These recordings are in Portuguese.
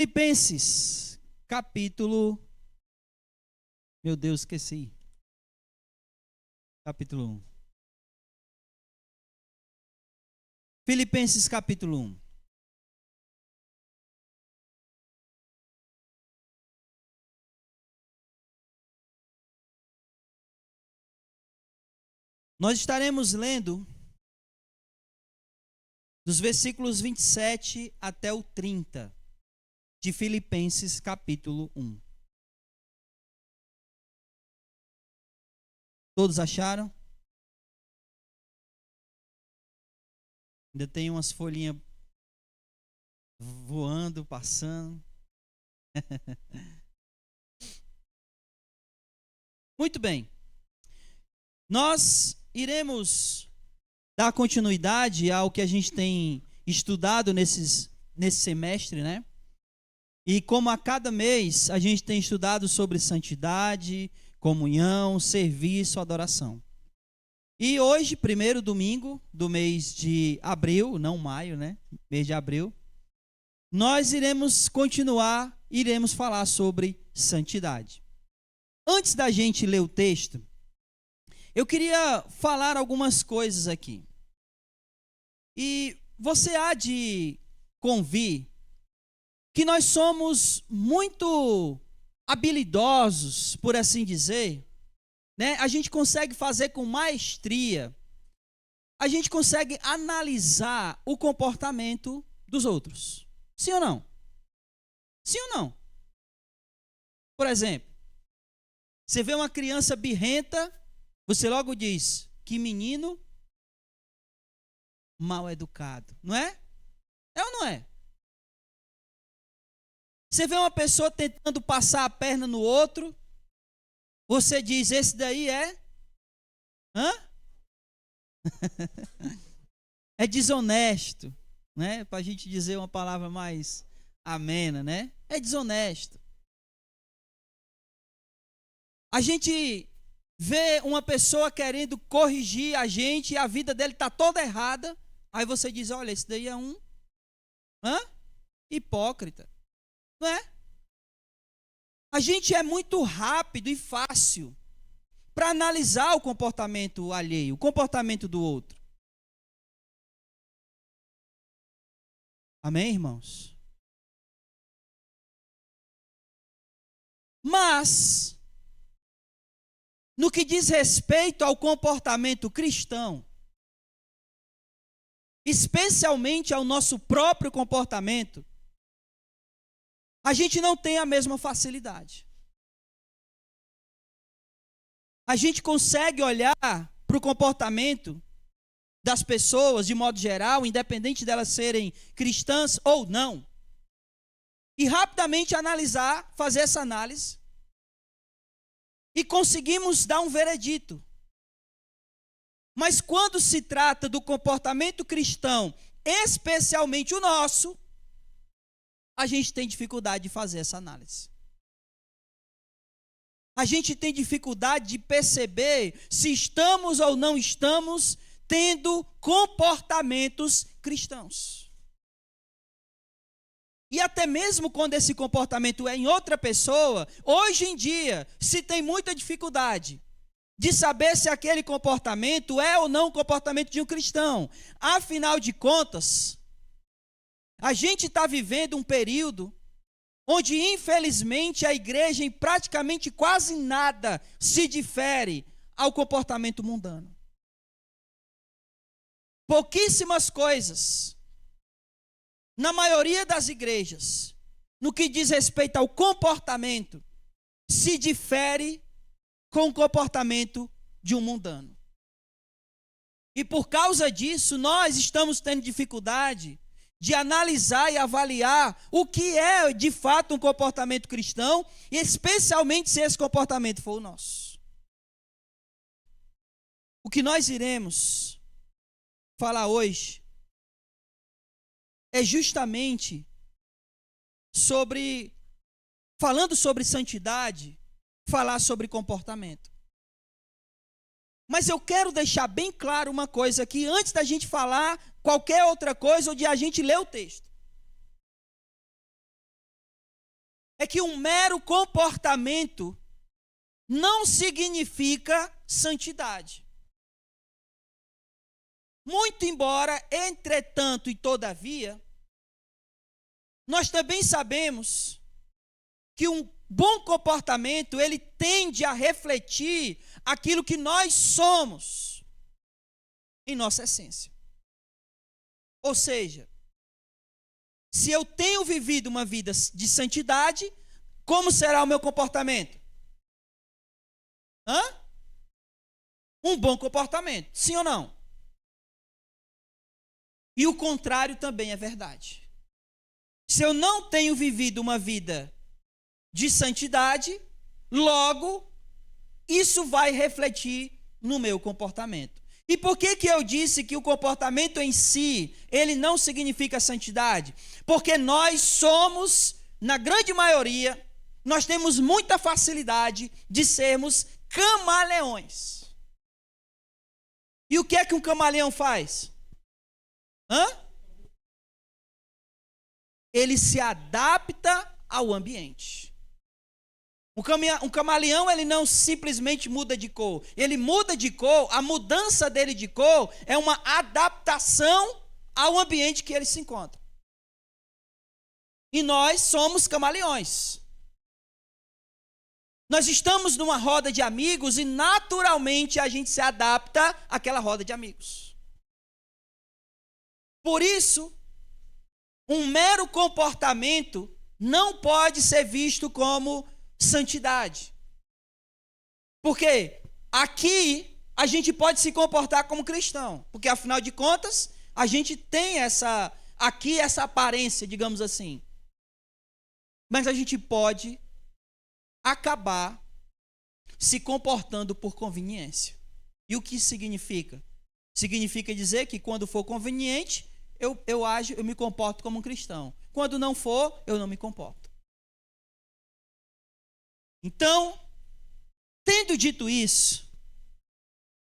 Filipenses, capítulo... Meu Deus, esqueci. Capítulo 1. Filipenses, capítulo 1. Nós estaremos lendo dos versículos 27 até o 30 de Filipenses, capítulo 1. Todos acharam? Ainda tem umas folhinhas voando, passando. Muito bem. Nós iremos dar continuidade ao que a gente tem estudado nesse semestre, né? E como a cada mês a gente tem estudado sobre santidade, comunhão, serviço, adoração. E hoje, primeiro domingo do mês de abril, não maio, né? Mês de abril, nós iremos falar sobre santidade. Antes da gente ler o texto, eu queria falar algumas coisas aqui. E você há de convir que nós somos muito habilidosos, por assim dizer, né? A gente consegue fazer com maestria, a gente consegue analisar o comportamento dos outros. Sim ou não? Sim ou não? Por exemplo, você vê uma criança birrenta, você logo diz, que menino mal educado, não é? É ou não é? Você vê uma pessoa tentando passar a perna no outro, você diz, esse daí é? Hã? É desonesto, né? Para a gente dizer uma palavra mais amena, né? É desonesto. A gente vê uma pessoa querendo corrigir a gente e a vida dele está toda errada, aí você diz, olha, esse daí é um hipócrita. Não é? A gente é muito rápido e fácil para analisar o comportamento alheio, o comportamento do outro. Amém, irmãos? Mas, no que diz respeito ao comportamento cristão, especialmente ao nosso próprio comportamento, a gente não tem a mesma facilidade. A gente consegue olhar para o comportamento das pessoas, de modo geral, independente delas serem cristãs ou não, e rapidamente analisar, fazer essa análise, e conseguimos dar um veredito. Mas quando se trata do comportamento cristão, especialmente o nosso, a gente tem dificuldade de fazer essa análise. A gente tem dificuldade de perceber se estamos ou não estamos tendo comportamentos cristãos. E até mesmo quando esse comportamento é em outra pessoa, hoje em dia se tem muita dificuldade de saber se aquele comportamento é ou não o comportamento de um cristão. Afinal de contas, a gente está vivendo um período onde, infelizmente, a igreja em praticamente quase nada se difere ao comportamento mundano. Pouquíssimas coisas, na maioria das igrejas, no que diz respeito ao comportamento, se difere com o comportamento de um mundano. E por causa disso, nós estamos tendo dificuldade de analisar e avaliar o que é de fato um comportamento cristão, e especialmente se esse comportamento for o nosso. O que nós iremos falar hoje é justamente falando sobre santidade, falar sobre comportamento. Mas eu quero deixar bem claro uma coisa aqui, antes da gente falar qualquer outra coisa ou de a gente ler o texto. é que um mero comportamento não significa santidade. Muito embora, entretanto e todavia, nós também sabemos que um bom comportamento, ele tende a refletir aquilo que nós somos em nossa essência. Ou seja, se eu tenho vivido uma vida de santidade, como será o meu comportamento? Um bom comportamento, sim ou não? E o contrário também é verdade. Se eu não tenho vivido uma vida de santidade, logo, isso vai refletir no meu comportamento. E por que eu disse que o comportamento em si, ele não significa santidade? Porque nós somos, na grande maioria, nós temos muita facilidade de sermos camaleões. E o que é que um camaleão faz? Ele se adapta ao ambiente. Um camaleão, ele não simplesmente muda de cor. Ele muda de cor, a mudança dele de cor é uma adaptação ao ambiente que ele se encontra. E nós somos camaleões. Nós estamos numa roda de amigos e naturalmente a gente se adapta àquela roda de amigos. Por isso, um mero comportamento não pode ser visto como santidade. Porque aqui a gente pode se comportar como cristão, porque afinal de contas, a gente tem essa aparência, digamos assim. Mas a gente pode acabar se comportando por conveniência. E o que isso significa? Significa dizer que quando for conveniente, eu me comporto como um cristão. Quando não for, eu não me comporto. Então, tendo dito isso,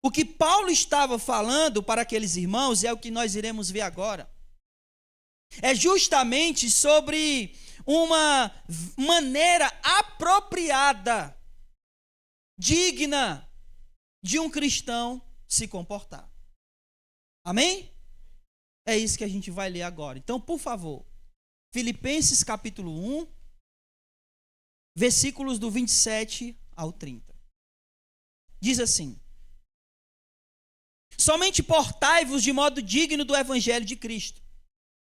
o que Paulo estava falando para aqueles irmãos, é o que nós iremos ver agora, é justamente sobre uma maneira apropriada, digna de um cristão se comportar. Amém? É isso que a gente vai ler agora. Então, por favor, Filipenses capítulo 1, versículos do 27 ao 30. Diz assim: somente portai-vos de modo digno do evangelho de Cristo,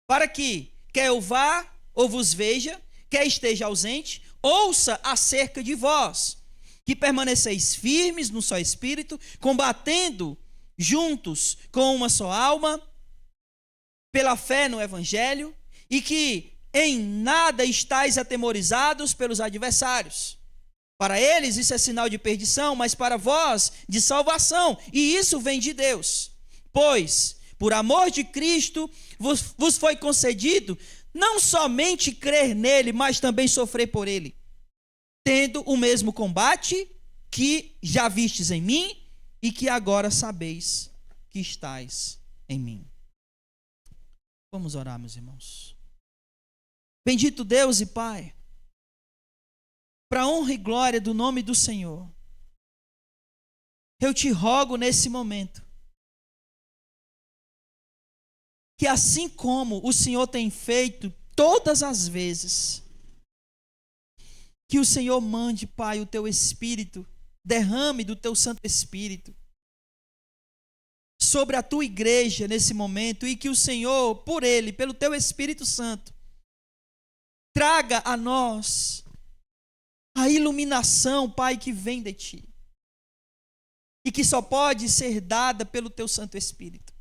para que, quer eu vá ou vos veja, quer esteja ausente, ouça acerca de vós, que permaneceis firmes no só espírito, combatendo juntos com uma só alma, pela fé no evangelho, e que em nada estáis atemorizados pelos adversários. Para eles isso é sinal de perdição, mas para vós de salvação, e isso vem de Deus. Pois, por amor de Cristo, vos foi concedido não somente crer nele, mas também sofrer por ele, tendo o mesmo combate que já vistes em mim e que agora sabeis que estáis em mim. Vamos orar, meus irmãos. Bendito Deus e Pai, para a honra e glória do nome do Senhor, eu te rogo nesse momento, que assim como o Senhor tem feito todas as vezes, que o Senhor mande, Pai, o teu Espírito, derrame do teu Santo Espírito sobre a tua igreja nesse momento, e que o Senhor, por ele, pelo teu Espírito Santo, traga a nós a iluminação, Pai, que vem de ti, e que só pode ser dada pelo teu Santo Espírito.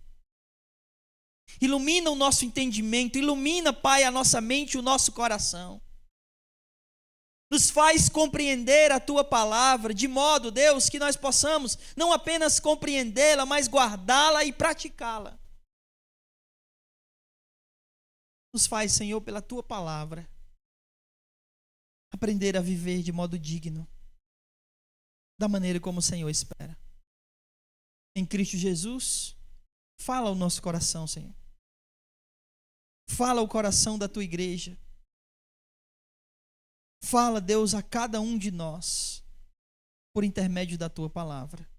Ilumina o nosso entendimento, ilumina, Pai, a nossa mente e o nosso coração. Nos faz compreender a tua palavra, de modo, Deus, que nós possamos não apenas compreendê-la, mas guardá-la e praticá-la. Nos faz, Senhor, pela tua palavra, aprender a viver de modo digno, da maneira como o Senhor espera. Em Cristo Jesus, fala o nosso coração, Senhor. Fala o coração da tua igreja. Fala, Deus, a cada um de nós, por intermédio da tua palavra.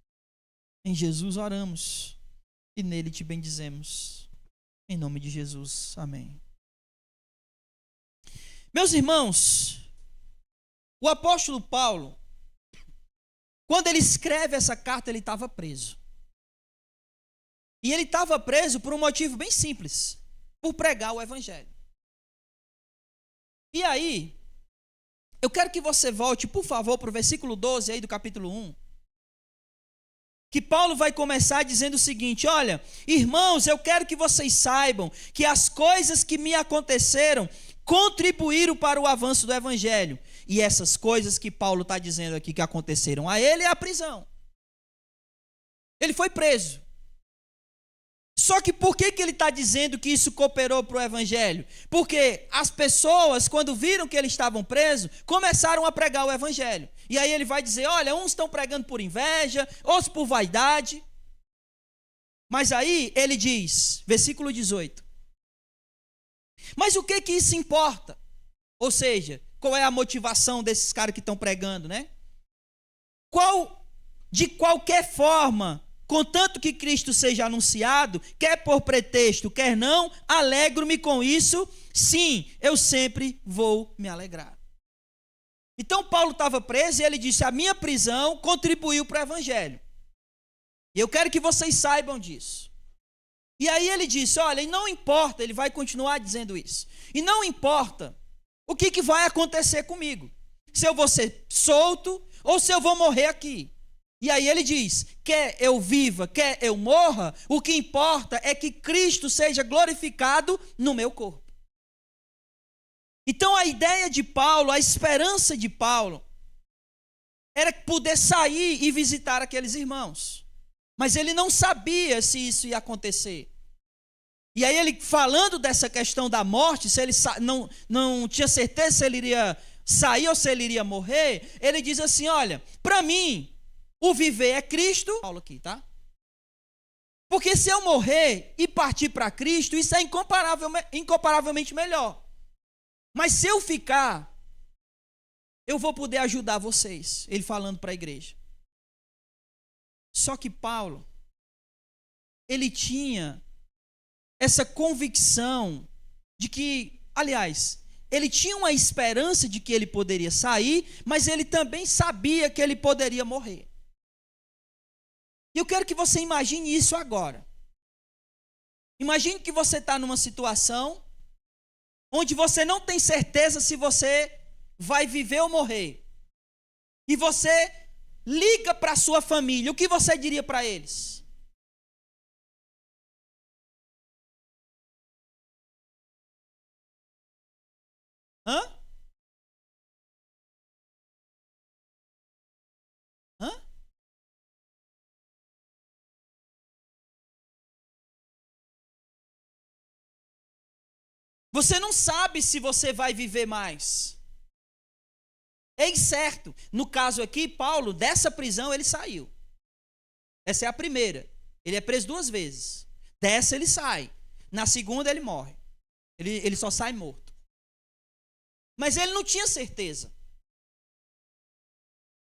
Em Jesus oramos e nele te bendizemos. Em nome de Jesus. Amém. Meus irmãos, o apóstolo Paulo, quando ele escreve essa carta, ele estava preso. E ele estava preso por um motivo bem simples, por pregar o evangelho. E aí, eu quero que você volte, por favor, para o versículo 12 aí do capítulo 1. Que Paulo vai começar dizendo o seguinte: olha, irmãos, eu quero que vocês saibam que as coisas que me aconteceram contribuíram para o avanço do evangelho. E essas coisas que Paulo está dizendo aqui que aconteceram a ele é a prisão. Ele foi preso. Só que por que ele está dizendo que isso cooperou para o evangelho? Porque as pessoas, quando viram que eles estavam presos, começaram a pregar o evangelho. E aí ele vai dizer, olha, uns estão pregando por inveja, outros por vaidade. Mas aí ele diz, versículo 18. Mas o que isso importa? Ou seja, qual é a motivação desses caras que estão pregando, né? De qualquer forma, contanto que Cristo seja anunciado, quer por pretexto, quer não, alegro-me com isso, sim, eu sempre vou me alegrar. Então Paulo estava preso e ele disse, a minha prisão contribuiu para o evangelho. E eu quero que vocês saibam disso. E aí ele disse, olha, e não importa, ele vai continuar dizendo isso, e não importa o que vai acontecer comigo, se eu vou ser solto ou se eu vou morrer aqui. E aí ele diz, quer eu viva, quer eu morra, o que importa é que Cristo seja glorificado no meu corpo. Então a ideia de Paulo, a esperança de Paulo, era poder sair e visitar aqueles irmãos. Mas ele não sabia se isso ia acontecer. E aí ele, falando dessa questão da morte, se ele não tinha certeza se ele iria sair ou se ele iria morrer, ele diz assim, olha, para mim, o viver é Cristo, Paulo aqui, tá? Porque se eu morrer e partir para Cristo, isso é incomparavelmente melhor. Mas se eu ficar, eu vou poder ajudar vocês. Ele falando para a igreja. Só que Paulo, ele tinha essa convicção de que, aliás, ele tinha uma esperança de que ele poderia sair, mas ele também sabia que ele poderia morrer. E eu quero que você imagine isso agora. Imagine que você está numa situação onde você não tem certeza se você vai viver ou morrer. E você liga para a sua família. O que você diria para eles? Hã? Hã? Você não sabe se você vai viver mais. É incerto. No caso aqui, Paulo, dessa prisão, ele saiu. Essa é a primeira. Ele é preso 2 vezes. Dessa ele sai. Na segunda ele morre. Ele só sai morto. Mas ele não tinha certeza.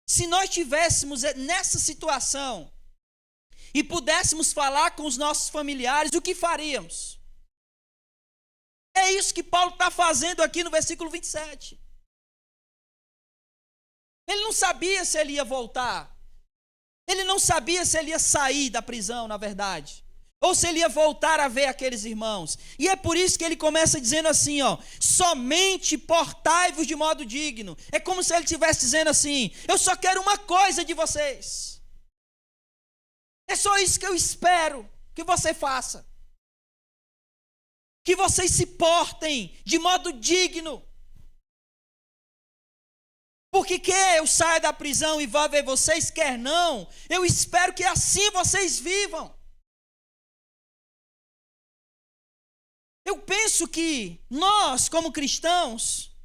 Se nós estivéssemos nessa situação e pudéssemos falar com os nossos familiares, o que faríamos? É isso que Paulo está fazendo aqui no versículo 27. Ele não sabia se ele ia voltar. Ele não sabia se ele ia sair da prisão, na verdade. Ou se ele ia voltar a ver aqueles irmãos. E é por isso que ele começa dizendo assim, ó, somente portai-vos de modo digno. É como se ele estivesse dizendo assim, eu só quero uma coisa de vocês. É só isso que eu espero que você faça. Que vocês se portem de modo digno. Porque quer eu saia da prisão e vá ver vocês, quer não, eu espero que assim vocês vivam. Eu penso que nós, como cristãos,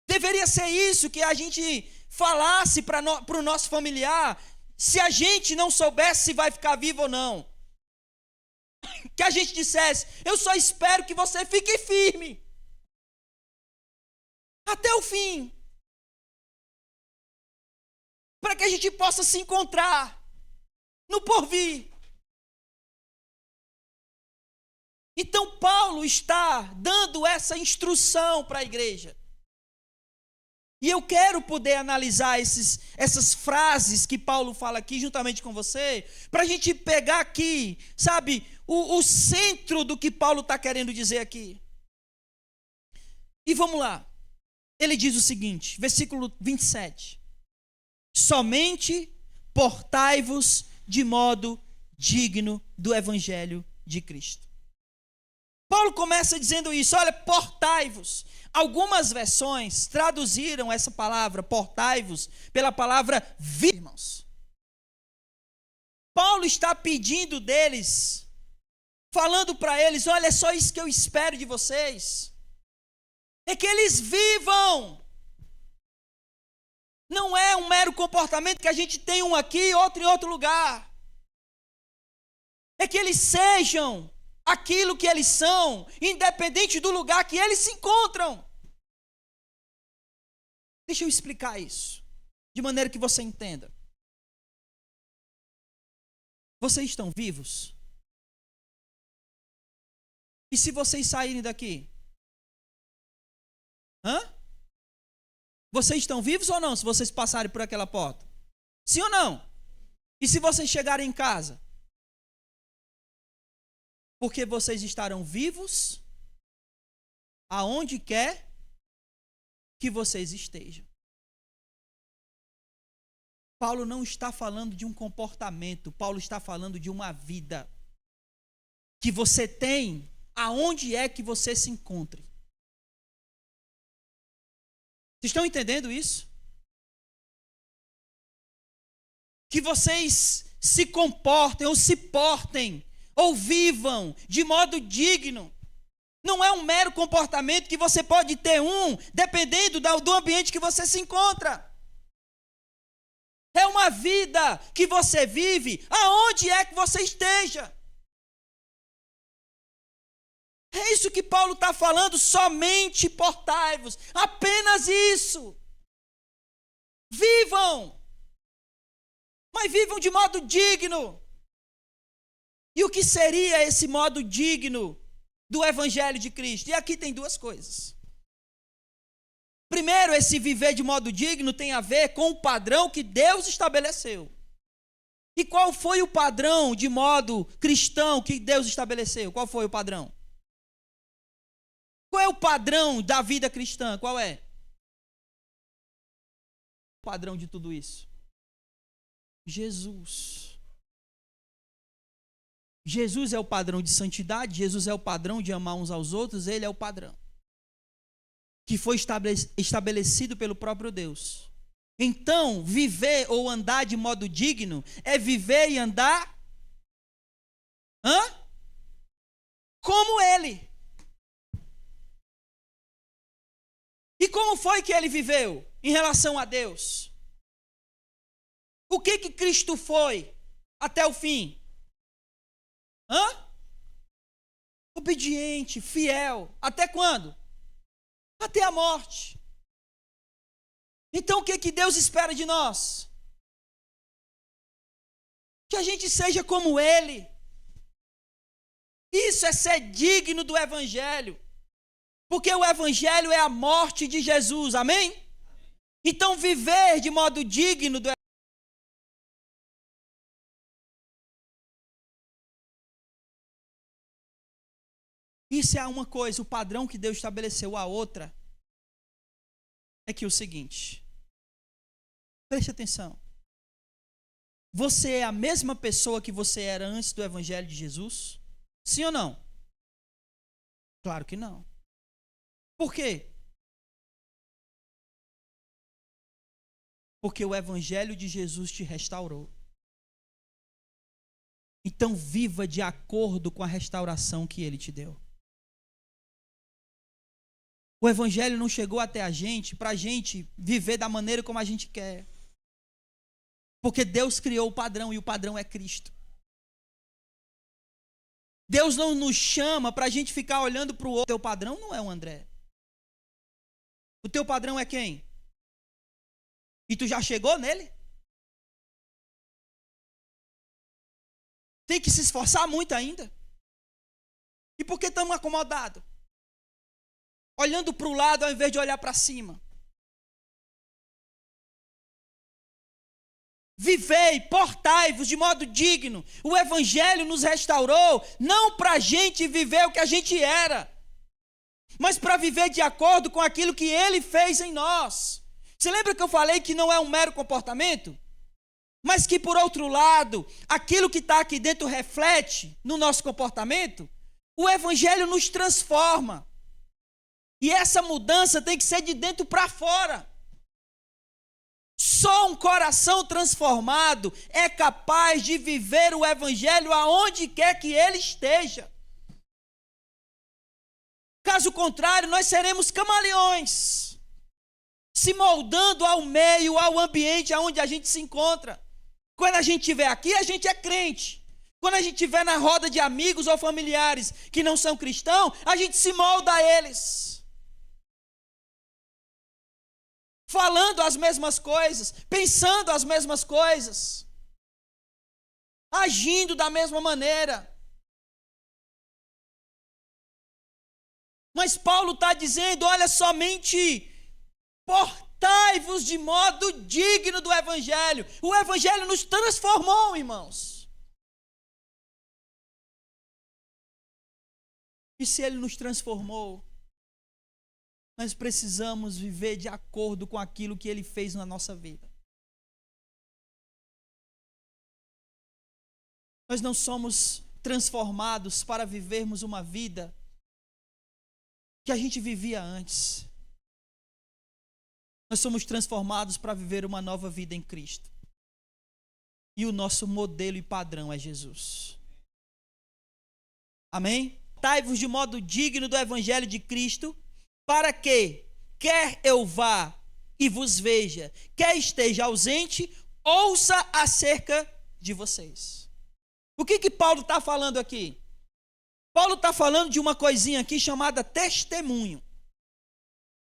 deveria ser isso que a gente falasse para o nosso familiar, se a gente não soubesse se vai ficar vivo ou não. Que a gente dissesse, eu só espero que você fique firme. até o fim, para que a gente possa se encontrar no porvir. Então Paulo está dando essa instrução para a igreja. E eu quero poder analisar essas frases que Paulo fala aqui juntamente com você, para a gente pegar aqui, sabe, o centro do que Paulo está querendo dizer aqui. E vamos lá. Ele diz o seguinte, versículo 27. Somente portai-vos de modo digno do evangelho de Cristo. Paulo começa dizendo isso, olha, portai-vos. Algumas versões traduziram essa palavra, portai-vos, pela palavra irmãos. Paulo está pedindo deles, falando para eles, olha, é só isso que eu espero de vocês. É que eles vivam. Não é um mero comportamento que a gente tem um aqui, outro em outro lugar. É que eles sejam aquilo que eles são, independente do lugar que eles se encontram. Deixa eu explicar isso, de maneira que você entenda. Vocês estão vivos? E se vocês saírem daqui? Vocês estão vivos ou não, se vocês passarem por aquela porta? Sim ou não? E se vocês chegarem em casa? Porque vocês estarão vivos aonde quer que vocês estejam. Paulo não está falando de um comportamento, Paulo está falando de uma vida que você tem aonde é que você se encontre. Vocês estão entendendo isso? Que vocês se comportem ou se portem ou vivam de modo digno. Não é um mero comportamento que você pode ter dependendo do ambiente que você se encontra. É uma vida que você vive aonde é que você esteja. É isso que Paulo está falando, somente portai-vos. Apenas isso. Vivam. Mas vivam de modo digno. E o que seria esse modo digno do Evangelho de Cristo? E aqui tem duas coisas. Primeiro, esse viver de modo digno tem a ver com o padrão que Deus estabeleceu. E qual foi o padrão de modo cristão que Deus estabeleceu? Qual foi o padrão? Qual é o padrão da vida cristã? Qual é? O padrão de tudo isso? Jesus. Jesus é o padrão de santidade, Jesus é o padrão de amar uns aos outros, ele é o padrão que foi estabelecido pelo próprio Deus. Então, viver ou andar de modo digno é viver e andar como ele. E como foi que ele viveu em relação a Deus? O que Cristo foi até o fim? Obediente, fiel. Até quando? Até a morte. Então o que Deus espera de nós? Que a gente seja como ele. Isso é ser digno do Evangelho. Porque o Evangelho é a morte de Jesus, amém? Então viver de modo digno do Isso é uma coisa, o padrão que Deus estabeleceu. A outra é que o seguinte, preste atenção. Você é a mesma pessoa que você era antes do Evangelho de Jesus? Sim ou não? Claro que não. Por quê? Porque o Evangelho de Jesus te restaurou. Então viva de acordo com a restauração que ele te deu. O Evangelho não chegou até a gente para a gente viver da maneira como a gente quer. Porque Deus criou o padrão e o padrão é Cristo. Deus não nos chama para a gente ficar olhando para o outro. O teu padrão não é o André. O teu padrão é quem? E tu já chegou nele? Tem que se esforçar muito ainda. E por que estamos acomodados? Olhando para o lado ao invés de olhar para cima. Vivei, portai-vos de modo digno. O Evangelho nos restaurou, não para a gente viver o que a gente era, mas para viver de acordo com aquilo que Ele fez em nós. Você lembra que eu falei que não é um mero comportamento? Mas que, por outro lado, aquilo que está aqui dentro reflete no nosso comportamento? O Evangelho nos transforma. E essa mudança tem que ser de dentro para fora. Só um coração transformado é capaz de viver o Evangelho aonde quer que ele esteja. Caso contrário, nós seremos camaleões, se moldando ao meio, ao ambiente onde a gente se encontra. Quando a gente estiver aqui, a gente é crente. Quando a gente estiver na roda de amigos ou familiares que não são cristãos, a gente se molda a eles. Falando as mesmas coisas, pensando as mesmas coisas, agindo da mesma maneira. Mas Paulo está dizendo, olha, somente portai-vos de modo digno do Evangelho. O Evangelho nos transformou, irmãos. E se ele nos transformou, nós precisamos viver de acordo com aquilo que ele fez na nossa vida. Nós não somos transformados para vivermos uma vida que a gente vivia antes. Nós somos transformados para viver uma nova vida em Cristo. E o nosso modelo e padrão é Jesus. Amém? Portai-vos de modo digno do Evangelho de Cristo, para que, quer eu vá e vos veja, quer esteja ausente, ouça acerca de vocês. O que Paulo está falando aqui? Paulo está falando de uma coisinha aqui chamada testemunho.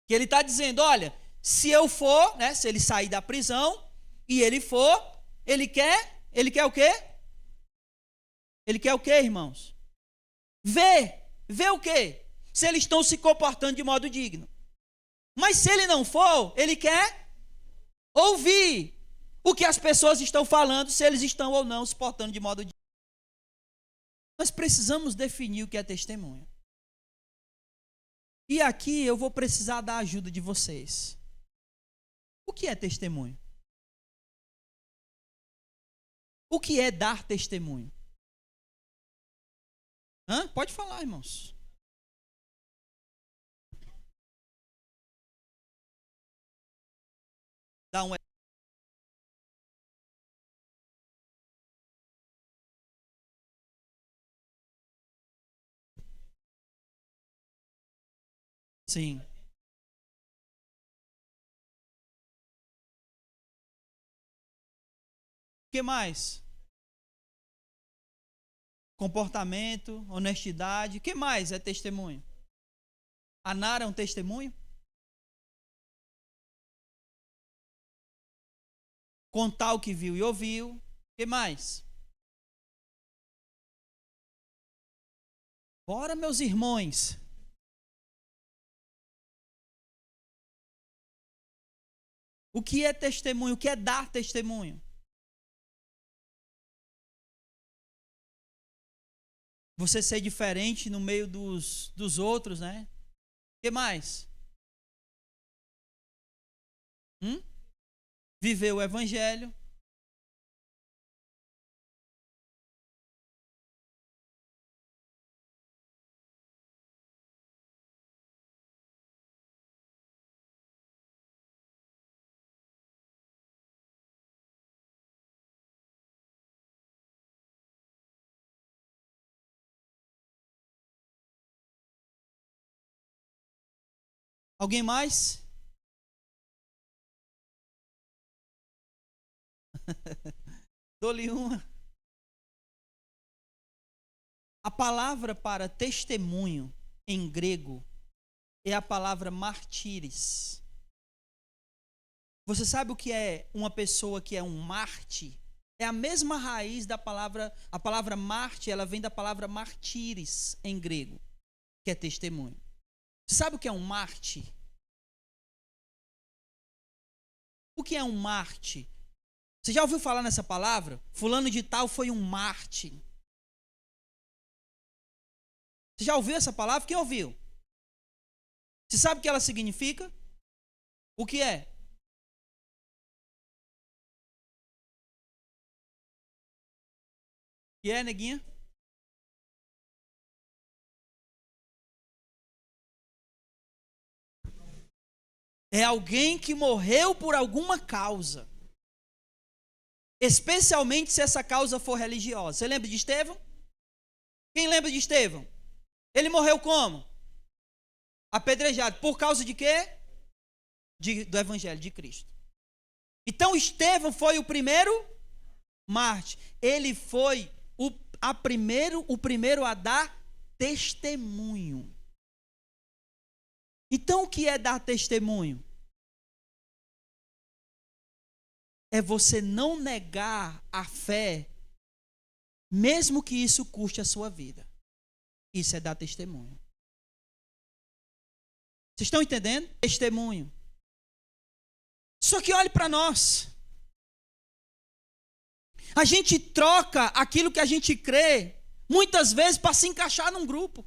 Que ele está dizendo, olha, se eu for, né, se ele sair da prisão e ele for, ele quer o quê? Ele quer o quê, irmãos? Ver o quê? Se eles estão se comportando de modo digno. Mas se ele não for, ele quer ouvir o que as pessoas estão falando, se eles estão ou não se portando de modo digno. Nós precisamos definir o que é testemunho. E aqui eu vou precisar da ajuda de vocês. O que é testemunho? O que é dar testemunho? Pode falar, irmãos. Dá um. Sim. O que mais? Comportamento, honestidade. O que mais é testemunho? A Nara é um testemunho? Contar o que viu e ouviu. O que mais? Bora, meus irmãos. O que é testemunho? O que é dar testemunho? Você ser diferente no meio dos outros, né? O que mais? Viver o Evangelho. Alguém mais? Dou-lhe uma. A palavra para testemunho em grego é a palavra martíris. Você sabe o que é uma pessoa que é um mártir? É a mesma raiz da palavra, a palavra mártir, ela vem da palavra martíris em grego, que é testemunho. Você sabe o que é um mártir? O que é um mártir? Você já ouviu falar nessa palavra? Fulano de tal foi um mártir. Você já ouviu essa palavra? Quem ouviu? Você sabe o que ela significa? O que é? O que é, neguinha? É alguém que morreu por alguma causa. Especialmente se essa causa for religiosa. Você lembra de Estevão? Quem lembra de Estevão? Ele morreu como? Apedrejado. Por causa de quê? Do Evangelho de Cristo. Então Estevão foi o primeiro mártir. Ele foi o primeiro a dar testemunho. Então o que é dar testemunho? É você não negar a fé, mesmo que isso custe a sua vida. Isso é dar testemunho. Vocês estão entendendo? Testemunho. Só que olhe para nós. A gente troca aquilo que a gente crê, muitas vezes, para se encaixar num grupo.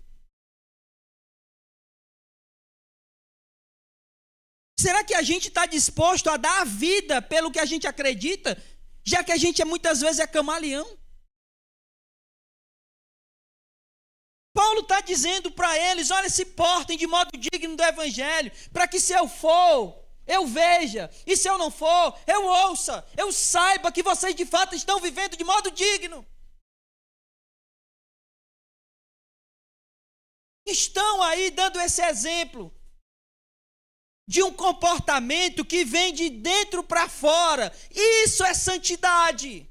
Será que a gente está disposto a dar a vida pelo que a gente acredita, já que a gente muitas vezes é camaleão? Paulo está dizendo para eles, olha, se portem de modo digno do Evangelho, para que se eu for, eu veja, e se eu não for, eu ouça, eu saiba que vocês de fato estão vivendo de modo digno. Estão aí dando esse exemplo de um comportamento que vem de dentro para fora. Isso é santidade.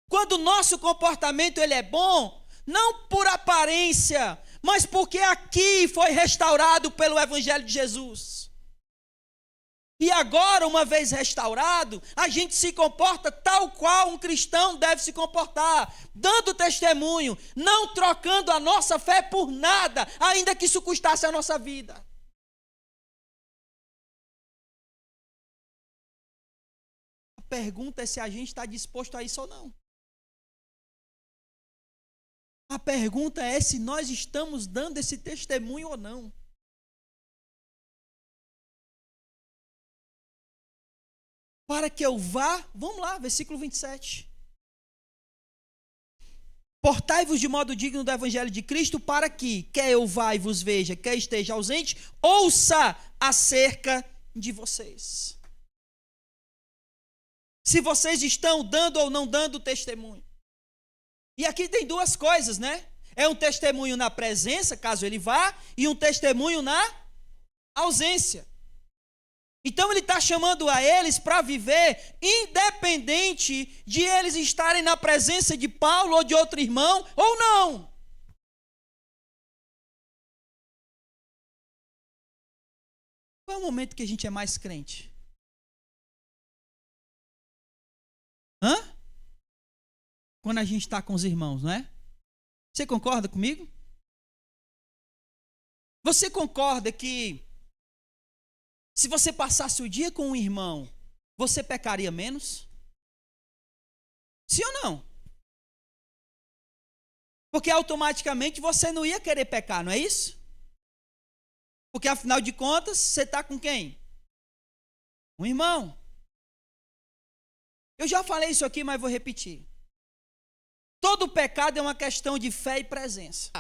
Quando o nosso comportamento ele é bom, não por aparência, mas porque aqui foi restaurado pelo Evangelho de Jesus. E agora, uma vez restaurado, a gente se comporta tal qual um cristão deve se comportar, dando testemunho, não trocando a nossa fé por nada, ainda que isso custasse a nossa vida. A pergunta é se a gente está disposto a isso ou não. A pergunta é se nós estamos dando esse testemunho ou não. Para que eu vá, vamos lá, versículo 27. Portai-vos de modo digno do Evangelho de Cristo, para que, quer eu vá e vos veja, quer esteja ausente, ouça acerca de vocês. Se vocês estão dando ou não dando testemunho. E aqui tem duas coisas, né? É um testemunho na presença, caso ele vá, e um testemunho na ausência. Então ele está chamando a eles para viver independente de eles estarem na presença de Paulo ou de outro irmão ou não. Qual é o momento que a gente é mais crente? Quando a gente está com os irmãos, não é? Você concorda comigo? Você concorda que se você passasse o dia com um irmão, você pecaria menos? Sim ou não? Porque automaticamente você não ia querer pecar, não é isso? Porque afinal de contas, você está com quem? Um irmão. Eu já falei isso aqui, mas vou repetir. Todo pecado é uma questão de fé e presença.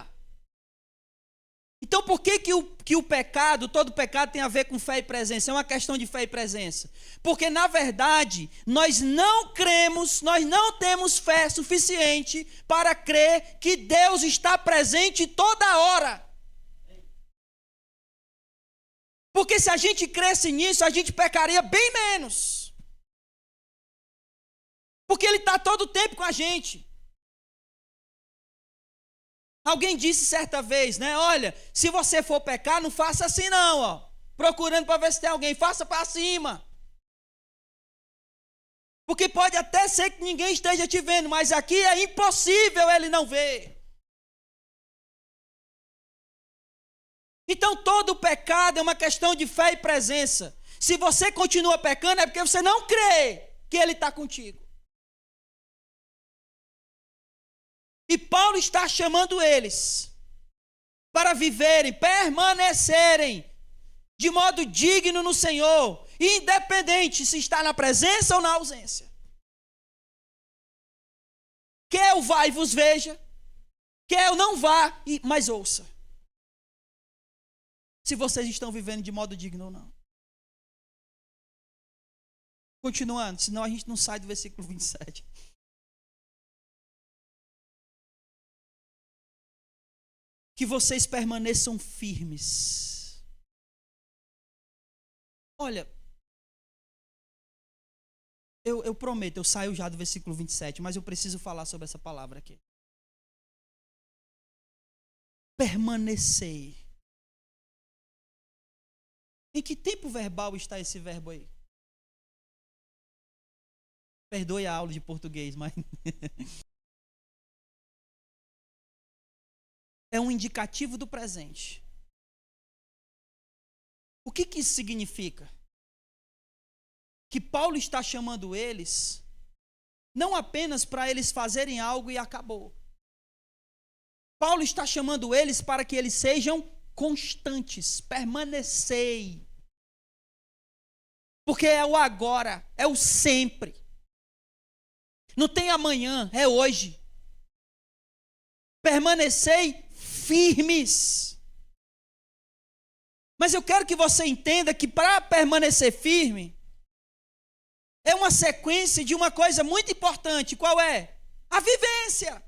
Então, por que o pecado, todo pecado tem a ver com fé e presença? É uma questão de fé e presença. Porque, na verdade, nós não cremos, nós não temos fé suficiente para crer que Deus está presente toda hora. Porque se a gente cresce nisso, a gente pecaria bem menos. Porque Ele está todo o tempo com a gente. Alguém disse certa vez, né? Olha, se você for pecar, não faça assim não, ó. procurando para ver se tem alguém. Faça para cima. Porque pode até ser que ninguém esteja te vendo, mas aqui é impossível ele não ver. Então todo pecado é uma questão de fé e presença. Se você continua pecando é porque você não crê que ele está contigo. E Paulo está chamando eles para viverem, permanecerem de modo digno no Senhor, independente se está na presença ou na ausência. Quer eu vá e vos veja, quer eu não vá, mas ouça. Se vocês estão vivendo de modo digno ou não. Continuando, senão a gente não sai do versículo 27. Que vocês permaneçam firmes. Olha, eu prometo, eu saio já do versículo 27, mas eu preciso falar sobre essa palavra aqui. Permanecer. Em que tempo verbal está esse verbo aí? Perdoe a aula de português, mas é um indicativo do presente. O que isso significa? Que Paulo está chamando eles não apenas para eles fazerem algo e acabou. Paulo está chamando eles para que eles sejam constantes, permanecei. Porque é o agora, é o sempre. Não tem amanhã, é hoje. Permanecei firmes. Mas eu quero que você entenda que para permanecer firme, é uma sequência de uma coisa muito importante. Qual é? A vivência.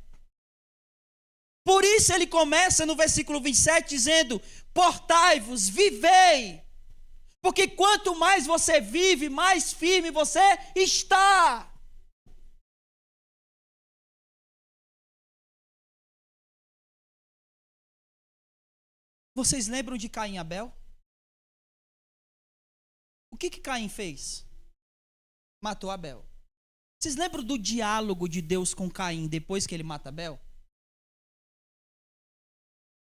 Por isso ele começa no versículo 27 dizendo: portai-vos, vivei. Porque quanto mais você vive, mais firme você está. Vocês lembram de Caim e Abel? O que Caim fez? Matou Abel. Vocês lembram do diálogo de Deus com Caim depois que ele mata Abel?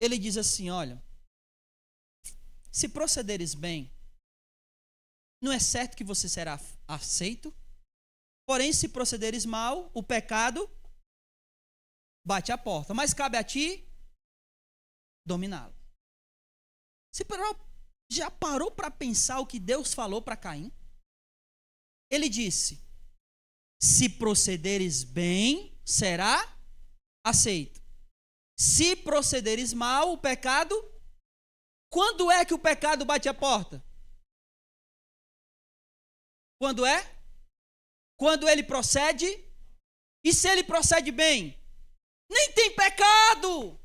Ele diz assim: olha, se procederes bem, não é certo que você será aceito, porém se procederes mal, o pecado bate à porta, mas cabe a ti dominá-lo. Você já parou para pensar o que Deus falou para Caim? Ele disse: se procederes bem, será aceito. Se procederes mal, o pecado... Quando é que o pecado bate a porta? Quando é? Quando ele procede. E se ele procede bem? Nem tem pecado.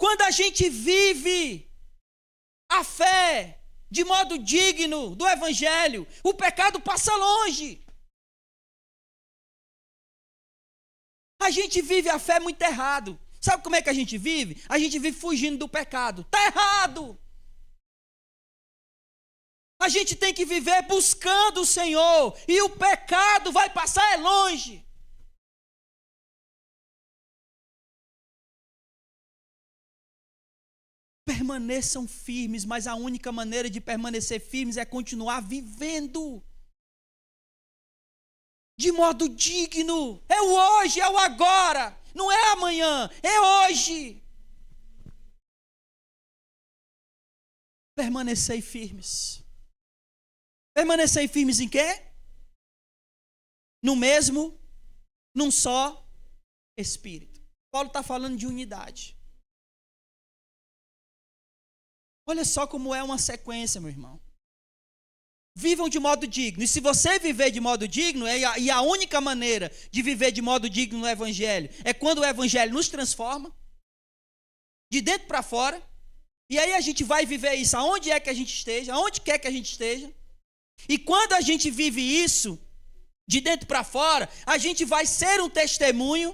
Quando a gente vive a fé de modo digno do Evangelho, o pecado passa longe. A gente vive a fé muito errado. Sabe como é que a gente vive? A gente vive fugindo do pecado. Está errado. A gente tem que viver buscando o Senhor. E o pecado vai passar longe. Permaneçam firmes, mas a única maneira de permanecer firmes é continuar vivendo de modo digno. É o hoje, é o agora. Não é amanhã, é hoje. Permanecei firmes. Permanecei firmes em quê? No mesmo, num só Espírito. Paulo está falando de unidade. Olha só como é uma sequência, meu irmão. Vivam de modo digno. E se você viver de modo digno, e a única maneira de viver de modo digno no Evangelho é quando o Evangelho nos transforma, de dentro para fora. E aí a gente vai viver isso aonde é que a gente esteja, aonde quer que a gente esteja. E quando a gente vive isso, de dentro para fora, a gente vai ser um testemunho,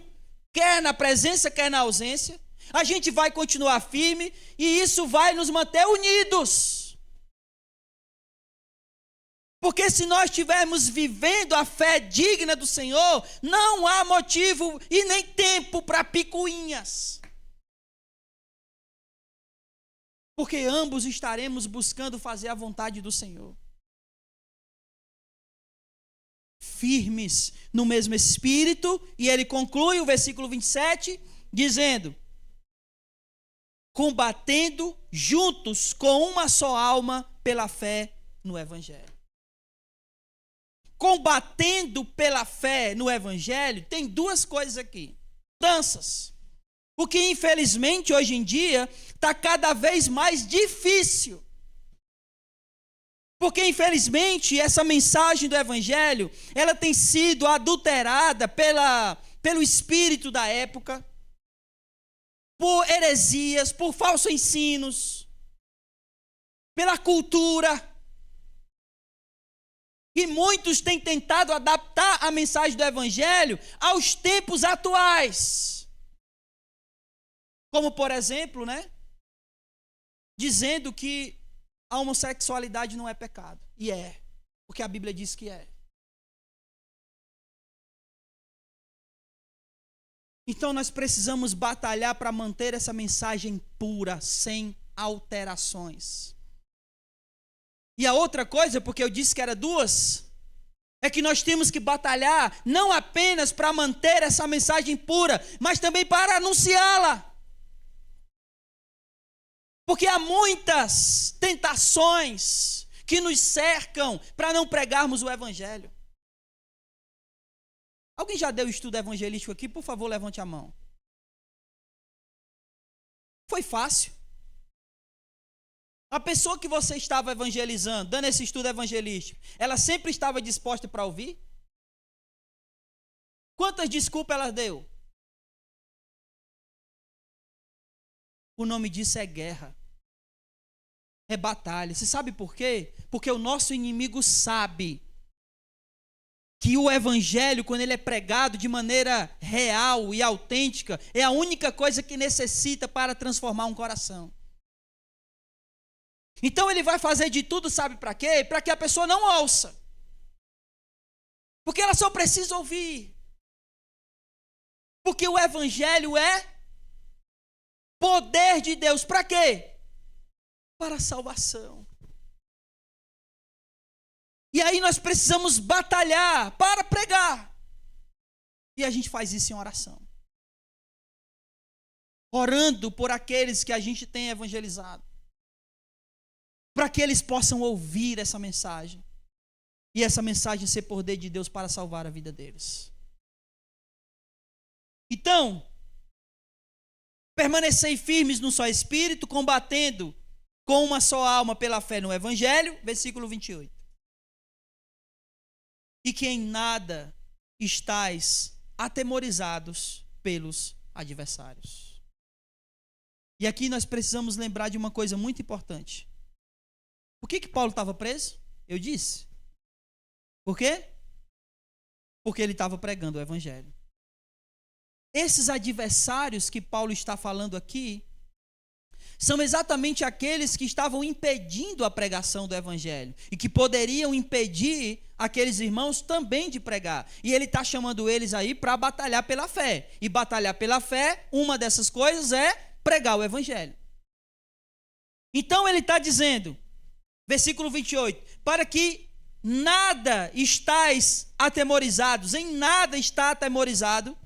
quer na presença, quer na ausência. A gente vai continuar firme e isso vai nos manter unidos. Porque se nós estivermos vivendo a fé digna do Senhor, não há motivo e nem tempo para picuinhas. Porque ambos estaremos buscando fazer a vontade do Senhor. Firmes no mesmo espírito, e ele conclui o versículo 27, dizendo: combatendo juntos com uma só alma pela fé no Evangelho. Combatendo pela fé no Evangelho, tem duas coisas aqui. Mudanças. Porque infelizmente hoje em dia está cada vez mais difícil. Porque infelizmente essa mensagem do Evangelho, ela tem sido adulterada pelo espírito da época, por heresias, por falsos ensinos, pela cultura. E muitos têm tentado adaptar a mensagem do Evangelho aos tempos atuais. Como, por exemplo, dizendo que a homossexualidade não é pecado. E é, porque a Bíblia diz que é. Então nós precisamos batalhar para manter essa mensagem pura, sem alterações. E a outra coisa, porque eu disse que era duas, é que nós temos que batalhar não apenas para manter essa mensagem pura, mas também para anunciá-la. Porque há muitas tentações que nos cercam para não pregarmos o Evangelho. Alguém já deu estudo evangelístico aqui? Por favor, levante a mão. Foi fácil. A pessoa que você estava evangelizando, dando esse estudo evangelístico, ela sempre estava disposta para ouvir? Quantas desculpas ela deu? O nome disso é guerra. É batalha. Você sabe por quê? Porque o nosso inimigo sabe que o Evangelho, quando ele é pregado de maneira real e autêntica, é a única coisa que necessita para transformar um coração. Então ele vai fazer de tudo, sabe para quê? Para que a pessoa não ouça. Porque ela só precisa ouvir. Porque o Evangelho é poder de Deus. Para quê? Para a salvação. E aí nós precisamos batalhar para pregar. E a gente faz isso em oração. Orando por aqueles que a gente tem evangelizado. Para que eles possam ouvir essa mensagem. E essa mensagem ser poder de Deus para salvar a vida deles. Então, permanecei firmes no só espírito, combatendo com uma só alma pela fé no Evangelho. Versículo 28. E que em nada estáis atemorizados pelos adversários. E aqui nós precisamos lembrar de uma coisa muito importante. Por que Paulo estava preso? Eu disse. Por quê? Porque ele estava pregando o Evangelho. Esses adversários que Paulo está falando aqui são exatamente aqueles que estavam impedindo a pregação do Evangelho e que poderiam impedir aqueles irmãos também de pregar. E ele está chamando eles aí para batalhar pela fé. E batalhar pela fé, uma dessas coisas é pregar o Evangelho. Então ele está dizendo, versículo 28, para que nada estáis atemorizados, em nada está atemorizado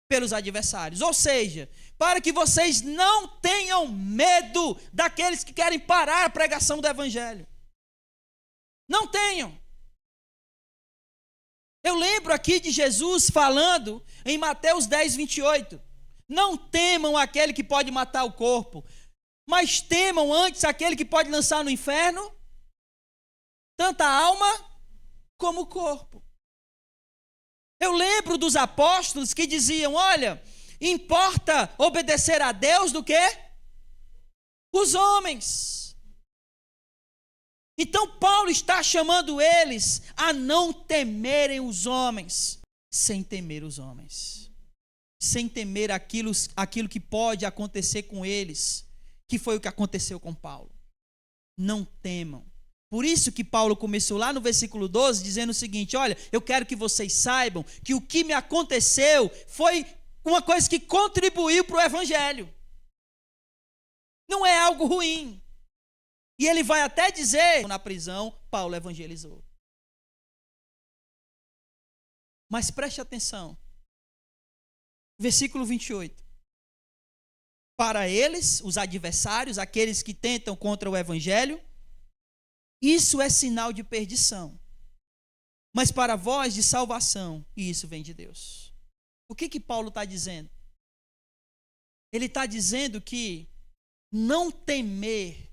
pelos adversários. Ou seja, para que vocês não tenham medo daqueles que querem parar a pregação do Evangelho. Não tenham. Eu lembro aqui de Jesus falando em Mateus 10, 28. Não temam aquele que pode matar o corpo, mas temam antes aquele que pode lançar no inferno tanto a alma como o corpo. Eu lembro dos apóstolos que diziam, olha, importa obedecer a Deus do que os homens. Então Paulo está chamando eles a não temerem os homens, sem temer os homens. sem temer aquilo que pode acontecer com eles, que foi o que aconteceu com Paulo. Não temam. Por isso que Paulo começou lá no versículo 12, dizendo o seguinte: olha, eu quero que vocês saibam que o que me aconteceu foi uma coisa que contribuiu para o evangelho. Não é algo ruim. E ele vai até dizer, na prisão, Paulo evangelizou. Mas preste atenção. Versículo 28. Para eles, os adversários, aqueles que tentam contra o evangelho, isso é sinal de perdição. Mas para vós, de salvação, e isso vem de Deus. O que Paulo está dizendo? Ele está dizendo que não temer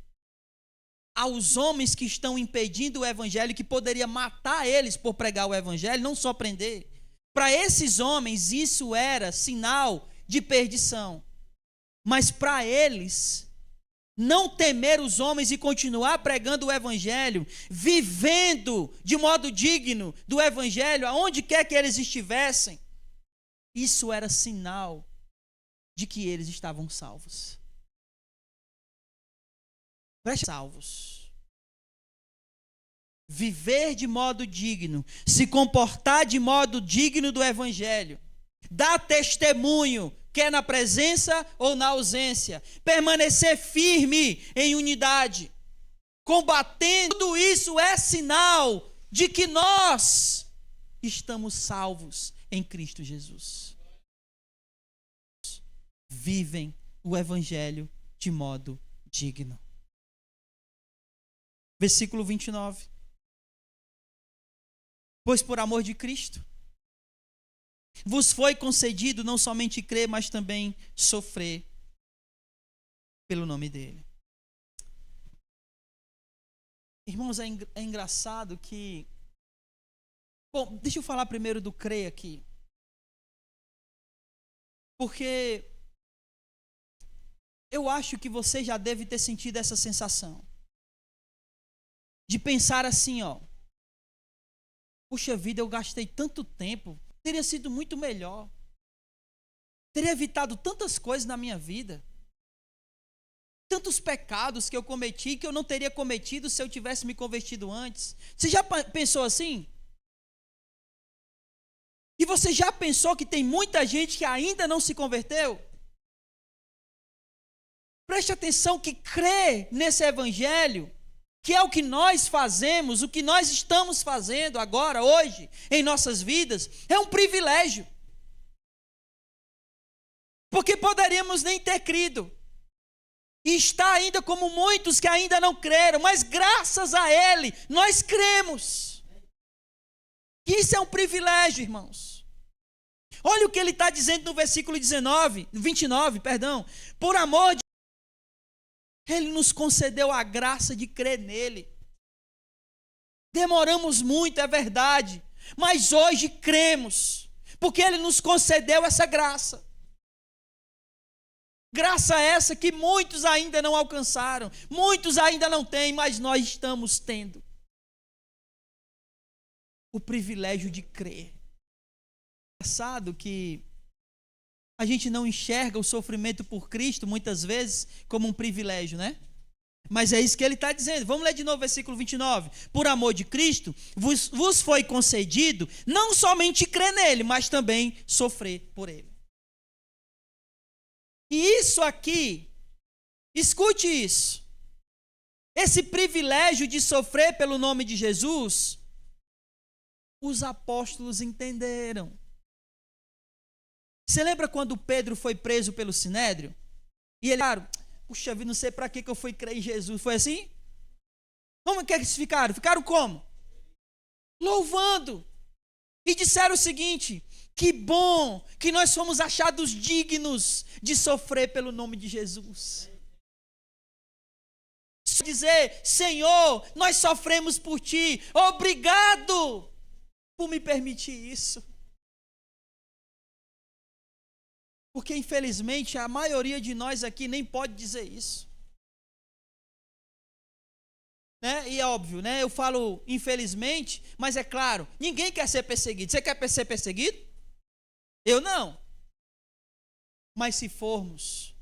aos homens que estão impedindo o evangelho, que poderia matar eles por pregar o evangelho, não só prender. Para esses homens isso era sinal de perdição. Mas para eles, não temer os homens e continuar pregando o evangelho, vivendo de modo digno do evangelho, aonde quer que eles estivessem, isso era sinal de que eles estavam salvos. Salvos. Viver de modo digno, se comportar de modo digno do evangelho, dar testemunho, quer na presença ou na ausência, permanecer firme em unidade, combatendo, tudo isso é sinal de que nós estamos salvos em Cristo Jesus. Vivem o evangelho de modo digno. Versículo 29. Pois por amor de Cristo vos foi concedido não somente crer, mas também sofrer pelo nome dele. Irmãos, é engraçado que... Bom, deixa eu falar primeiro do crer aqui. Porque eu acho que você já deve ter sentido essa sensação. De pensar assim, ó. Puxa vida, eu gastei tanto tempo. Teria sido muito melhor. Teria evitado tantas coisas na minha vida. Tantos pecados que eu cometi que eu não teria cometido se eu tivesse me convertido antes. Você já pensou assim? E você já pensou que tem muita gente que ainda não se converteu? Preste atenção que crer nesse evangelho, que é o que nós fazemos, o que nós estamos fazendo agora, hoje, em nossas vidas, é um privilégio. Porque poderíamos nem ter crido. E está ainda como muitos que ainda não creram, mas graças a Ele, nós cremos. Isso é um privilégio, irmãos. Olha o que ele está dizendo no versículo 29, por amor de Ele nos concedeu a graça de crer nele. Demoramos muito, é verdade, mas hoje cremos, porque Ele nos concedeu essa graça. Graça essa que muitos ainda não alcançaram, muitos ainda não têm, mas nós estamos tendo o privilégio de crer. É engraçado que a gente não enxerga o sofrimento por Cristo, muitas vezes, como um privilégio, né? Mas é isso que ele está dizendo. Vamos ler de novo o versículo 29. Por amor de Cristo, vos foi concedido não somente crer nele, mas também sofrer por ele. E isso aqui, escute isso. Esse privilégio de sofrer pelo nome de Jesus, os apóstolos entenderam. Você lembra quando Pedro foi preso pelo Sinédrio? E ele, claro, puxa vida, não sei para que eu fui crer em Jesus. Foi assim? Como que eles ficaram? Ficaram como? Louvando. E disseram o seguinte: que bom que nós fomos achados dignos de sofrer pelo nome de Jesus. Dizer, Senhor, nós sofremos por Ti. Obrigado por me permitir isso. Porque, infelizmente, a maioria de nós aqui nem pode dizer isso. Né? E é óbvio, né? Eu falo infelizmente, mas é claro, ninguém quer ser perseguido. Você quer ser perseguido? Eu não. Mas se formos,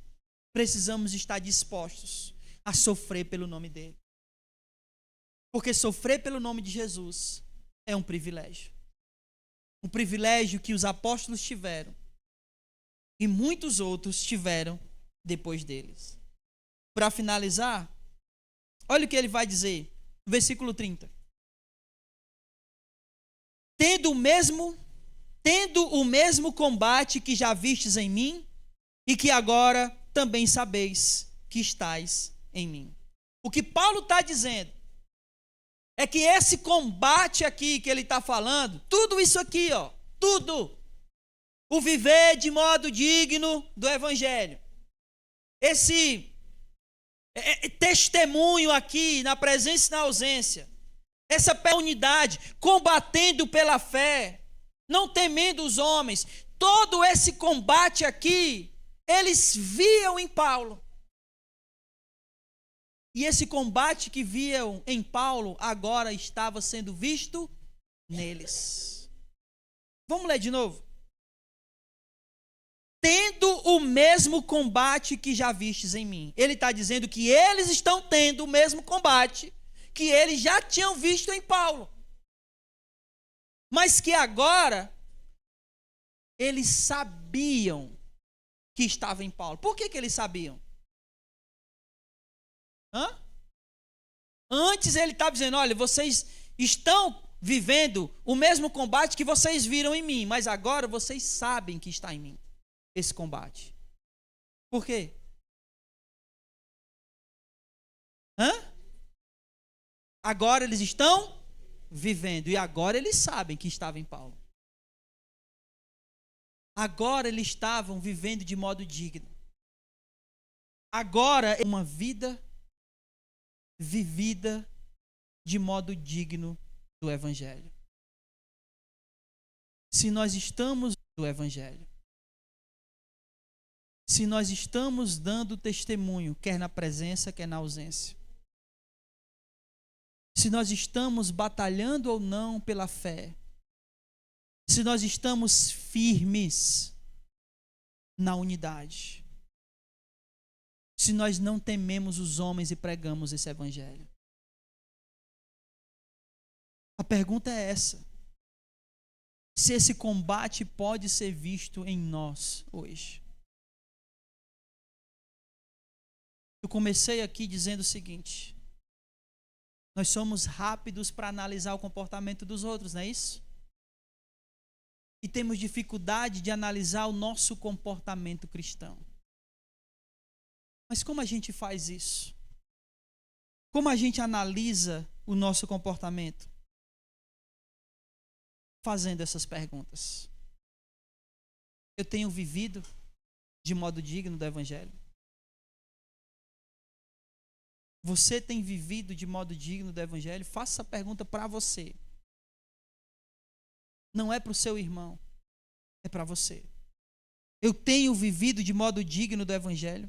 precisamos estar dispostos a sofrer pelo nome dele. Porque sofrer pelo nome de Jesus é um privilégio. Um privilégio que os apóstolos tiveram e muitos outros tiveram depois deles. Para finalizar, olha o que ele vai dizer, versículo 30. Tendo o mesmo combate que já vistes em mim, e que agora também sabeis que estáis em mim. O que Paulo está dizendo é que esse combate aqui que ele está falando, tudo isso aqui, ó, tudo, o viver de modo digno do Evangelho, esse testemunho aqui na presença e na ausência, essa unidade, combatendo pela fé, não temendo os homens, todo esse combate aqui, eles viam em Paulo. E esse combate que viam em Paulo, agora estava sendo visto neles. Vamos ler de novo. Tendo o mesmo combate que já vistes em mim. Ele está dizendo que eles estão tendo o mesmo combate que eles já tinham visto em Paulo. Mas que agora eles sabiam que estava em Paulo. Por que eles sabiam? Antes ele estava dizendo, olha, vocês estão vivendo o mesmo combate que vocês viram em mim, mas agora vocês sabem que está em mim esse combate. Por quê? Agora eles estão vivendo e agora eles sabem que estava em Paulo. Agora eles estavam vivendo de modo digno. Agora é uma vida vivida de modo digno do Evangelho. Se nós estamos do Evangelho, se nós estamos dando testemunho, quer na presença, quer na ausência, se nós estamos batalhando ou não pela fé, se nós estamos firmes na unidade, se nós não tememos os homens e pregamos esse evangelho. A pergunta é essa: se esse combate pode ser visto em nós hoje. Eu comecei aqui dizendo o seguinte: nós somos rápidos para analisar o comportamento dos outros, não é isso? E temos dificuldade de analisar o nosso comportamento cristão. Mas como a gente faz isso? Como a gente analisa o nosso comportamento? Fazendo essas perguntas. Eu tenho vivido de modo digno do Evangelho? Você tem vivido de modo digno do Evangelho? Faça essa pergunta para você. Não é para o seu irmão, é para você. Eu tenho vivido de modo digno do Evangelho?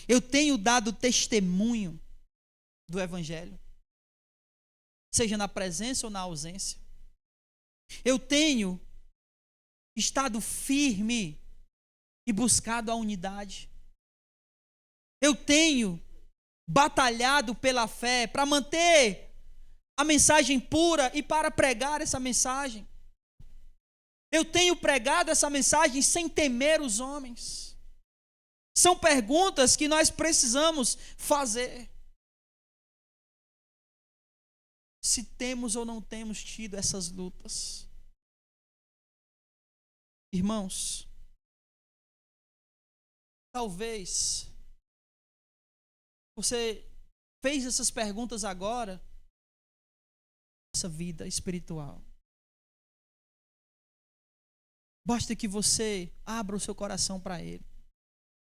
Eu tenho dado testemunho do Evangelho? Seja na presença ou na ausência? Eu tenho estado firme e buscado a unidade? Eu tenho batalhado pela fé para manter a mensagem pura e para pregar essa mensagem? Eu tenho pregado essa mensagem sem temer os homens? São perguntas que nós precisamos fazer. Se temos ou não temos tido essas lutas. Irmãos, talvez você fez essas perguntas agora, essa vida espiritual. Basta que você abra o seu coração para Ele.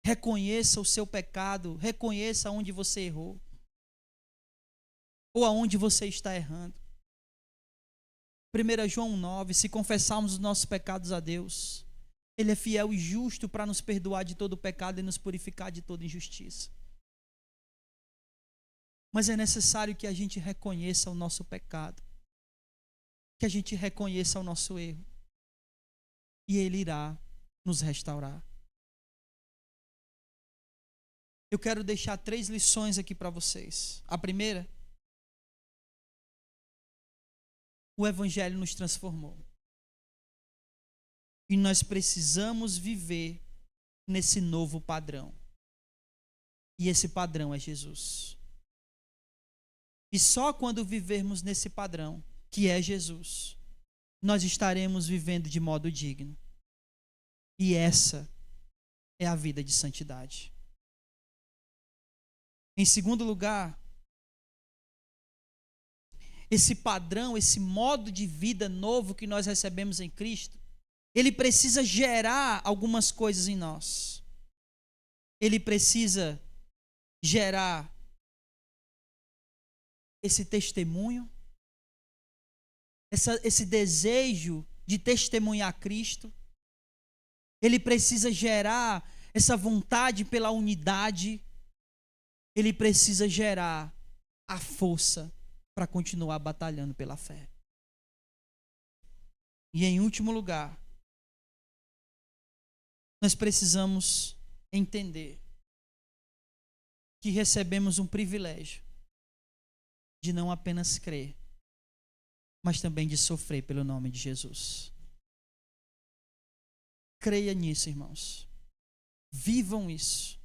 Reconheça o seu pecado, reconheça onde você errou. Ou aonde você está errando. 1 João 9, se confessarmos os nossos pecados a Deus, Ele é fiel e justo para nos perdoar de todo pecado e nos purificar de toda injustiça. Mas é necessário que a gente reconheça o nosso pecado, que a gente reconheça o nosso erro, e Ele irá nos restaurar. eu quero deixar 3 lições aqui para vocês. A primeira, o Evangelho nos transformou. E nós precisamos viver nesse novo padrão. E esse padrão é Jesus. E só quando vivermos nesse padrão, que é Jesus, nós estaremos vivendo de modo digno. E essa é a vida de santidade. Em segundo lugar, esse padrão, esse modo de vida novo que nós recebemos em Cristo, ele precisa gerar algumas coisas em nós. Ele precisa gerar esse testemunho, esse desejo de testemunhar Cristo. Ele precisa gerar essa vontade pela unidade. Ele precisa gerar a força para continuar batalhando pela fé. E em último lugar, nós precisamos entender que recebemos um privilégio de não apenas crer, mas também de sofrer pelo nome de Jesus. Creia nisso, irmãos. Vivam isso.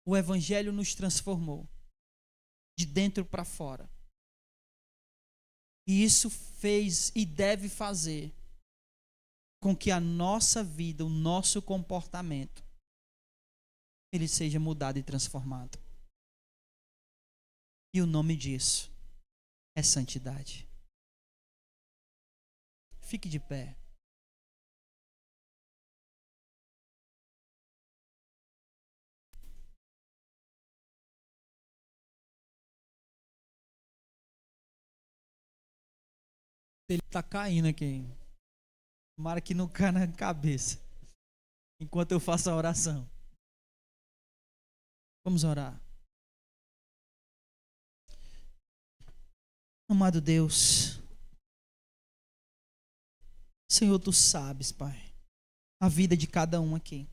O Evangelho nos transformou de dentro para fora. E isso fez e deve fazer com que a nossa vida, o nosso comportamento, ele seja mudado e transformado. E o nome disso é santidade. Fique de pé. Ele está caindo aqui. Tomara que não caia na cabeça. Enquanto eu faço a oração. Vamos orar. Amado Deus, Senhor, Tu sabes, Pai, a vida de cada um aqui.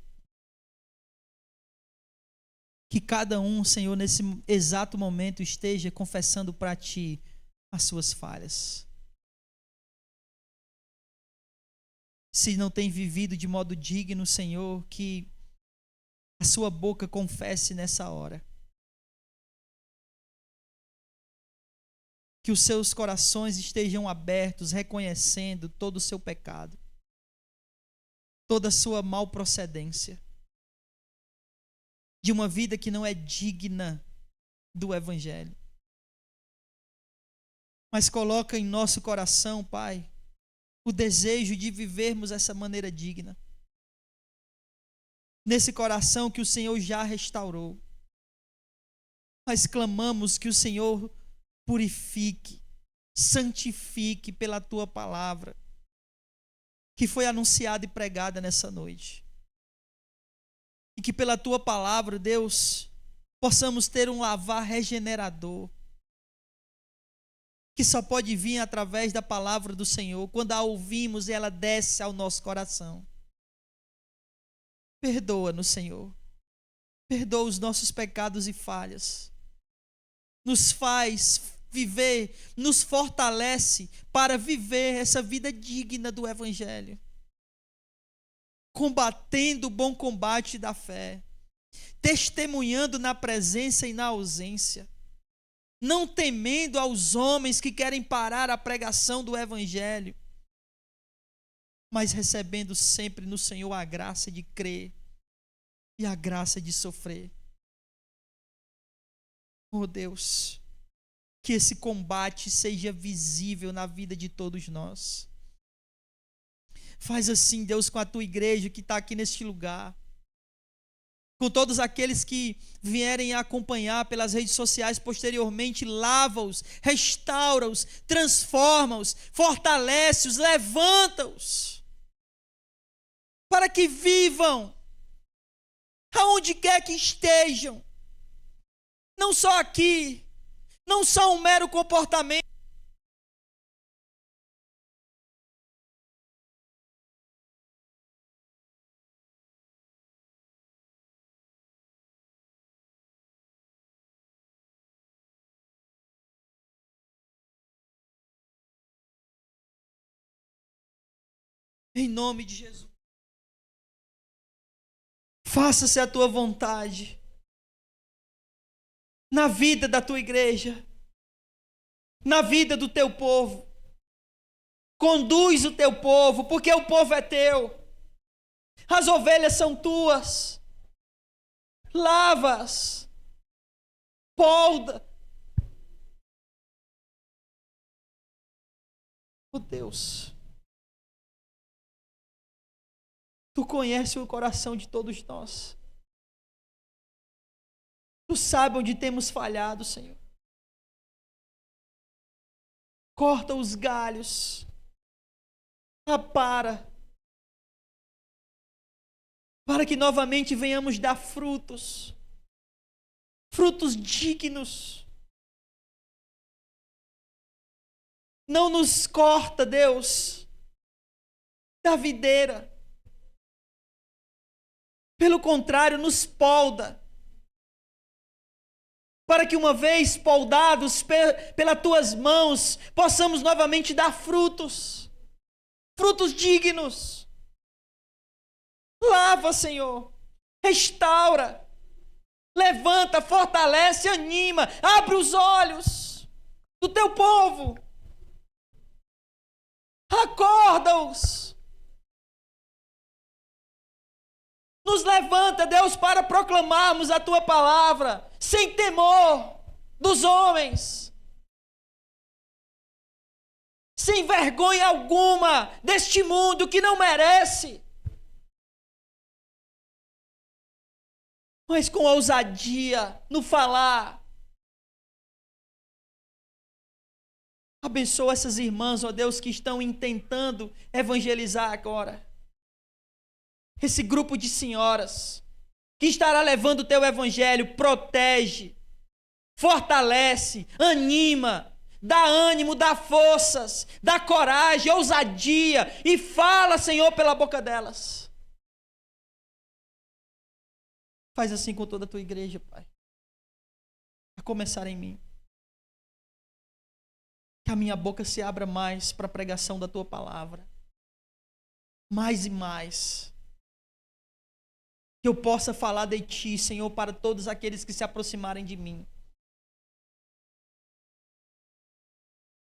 Que cada um, Senhor, nesse exato momento esteja confessando para Ti as suas falhas. Se não tem vivido de modo digno, Senhor, que a sua boca confesse nessa hora. Que os seus corações estejam abertos, reconhecendo todo o seu pecado, toda a sua malprocedência, de uma vida que não é digna do Evangelho. Mas coloca em nosso coração, Pai, o desejo de vivermos essa maneira digna. Nesse coração que o Senhor já restaurou. Nós clamamos que o Senhor purifique, santifique pela Tua palavra, que foi anunciada e pregada nessa noite. E que pela Tua palavra, Deus, possamos ter um lavar regenerador, que só pode vir através da palavra do Senhor, quando a ouvimos e ela desce ao nosso coração. Perdoa-nos, Senhor. Perdoa os nossos pecados e falhas. Nos faz viver, nos fortalece para viver essa vida digna do Evangelho. Combatendo o bom combate da fé. Testemunhando na presença e na ausência. Não temendo aos homens que querem parar a pregação do Evangelho, mas recebendo sempre no Senhor a graça de crer e a graça de sofrer. Oh Deus, que esse combate seja visível na vida de todos nós. Faz assim, Deus, com a Tua igreja que está aqui neste lugar. Com todos aqueles que vierem a acompanhar pelas redes sociais posteriormente, lava-os, restaura-os, transforma-os, fortalece-os, levanta-os, para que vivam, aonde quer que estejam, não só aqui, não só um mero comportamento, Em nome de Jesus. Faça-se a tua vontade na vida da tua igreja, na vida do teu povo. Conduz o teu povo, porque o povo é teu. As ovelhas são tuas. Lava-as. Polda. Oh Deus, Tu conheces o coração de todos nós. Tu sabes onde temos falhado, Senhor. Corta os galhos. Apara. Para que novamente venhamos dar frutos. Frutos dignos. Não nos corta, Deus, da videira. Pelo contrário, nos polda. Para que uma vez poldados pelas tuas mãos, possamos novamente dar frutos. Frutos dignos. Lava, Senhor. Restaura. Levanta, fortalece, anima. Abre os olhos do teu povo. Acorda-os. Nos levanta, Deus, para proclamarmos a tua palavra, sem temor dos homens, sem vergonha alguma deste mundo que não merece, mas com ousadia no falar. Abençoa essas irmãs, ó Deus, que estão tentando evangelizar agora. Esse grupo de senhoras que estará levando o teu evangelho, protege, fortalece, anima, dá ânimo, dá forças, dá coragem, ousadia e fala, Senhor, pela boca delas. Faz assim com toda a tua igreja, Pai. A começar em mim. Que a minha boca se abra mais para a pregação da tua palavra. Mais e mais. Que eu possa falar de ti, Senhor, para todos aqueles que se aproximarem de mim.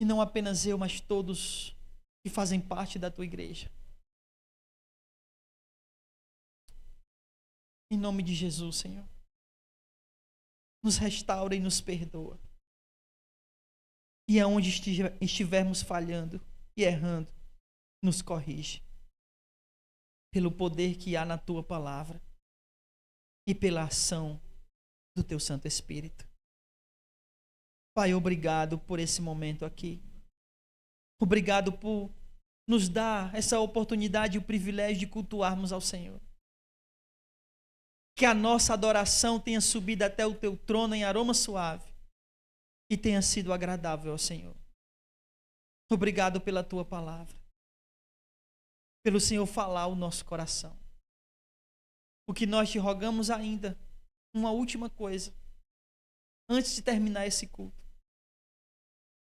E não apenas eu, mas todos que fazem parte da tua igreja. Em nome de Jesus, Senhor. Nos restaura e nos perdoa. E aonde estivermos falhando e errando, nos corrige. Pelo poder que há na tua palavra. E pela ação do teu Santo Espírito. Pai, obrigado por esse momento aqui. Obrigado por nos dar essa oportunidade e o privilégio de cultuarmos ao Senhor. Que a nossa adoração tenha subido até o teu trono em aroma suave e tenha sido agradável ao Senhor. Obrigado pela tua palavra. Pelo Senhor falar o nosso coração. O que nós te rogamos ainda, uma última coisa, antes de terminar esse culto,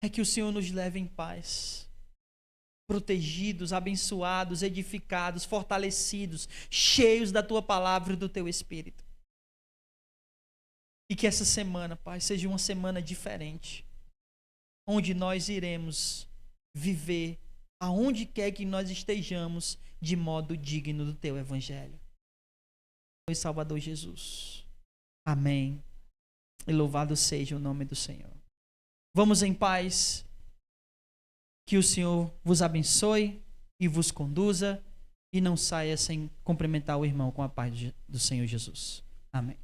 é que o Senhor nos leve em paz, protegidos, abençoados, edificados, fortalecidos, cheios da tua palavra e do teu Espírito. E que essa semana, Pai, seja uma semana diferente, onde nós iremos viver aonde quer que nós estejamos de modo digno do teu Evangelho. Salvador Jesus. Amém. E louvado seja o nome do Senhor. Vamos em paz. Que o Senhor vos abençoe e vos conduza e não saia sem cumprimentar o irmão com a paz do Senhor Jesus. Amém.